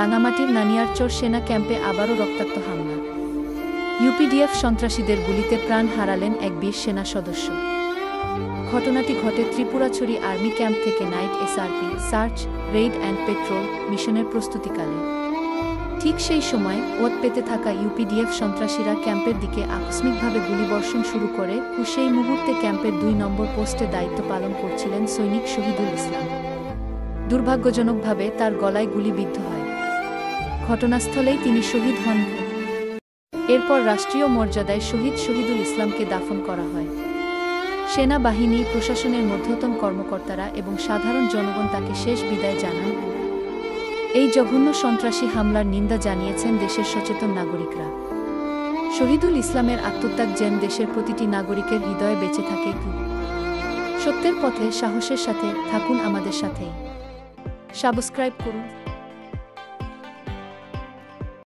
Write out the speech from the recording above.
রাঙামাটির নানিয়ারচর সেনা ক্যাম্পে আবারও রক্তাক্ত হামলা। ইউপিডিএফ সন্ত্রাসীদের গুলিতে প্রাণ হারালেন এক বীর সেনা সদস্য। ঘটনাটি ঘটে ত্রিপুরাছড়ি আর্মি ক্যাম্প থেকে night SRP search, Raid and petrol মিশনের প্রস্তুতিকালে। ঠিক সেই সময় ওত পেতে থাকা ইউপিডিএফ সন্ত্রাসীরা ক্যাম্পের দিকে আকস্মিকভাবে গুলিবর্ষণ শুরু করে সেই মুহূর্তে ক্যাম্পের 2 নম্বর পোস্টে দায়িত্ব পালন করছিলেন সৈনিক শহীদুল ইসলাম। দুর্ভাগ্যজনকভাবে তার গলায় গুলিবিদ্ধ হয়। ঘটনাস্থলেই তিনি শহীদ হন। এরপর রাষ্ট্রীয় মর্যাদায় শহীদুল ইসলামকে দাফন করা হয়। সেনাবাহিনী, প্রশাসনের মধ্যতম কর্মকর্তারা এবং সাধারণ জনগণ তাকে শেষ বিদায় জানান। এই জঘন্য সন্ত্রাসী হামলার নিন্দা জানিয়েছেন দেশের সচেতন নাগরিকরা। শহীদুল ইসলামের আত্মত্যাগ যেন দেশের প্রতিটি নাগরিকের হৃদয়ে বেঁচে থাকে। সত্যের পথে সাহসের সাথে থাকুন আমাদের সাথেই। সাবস্ক্রাইব করুন।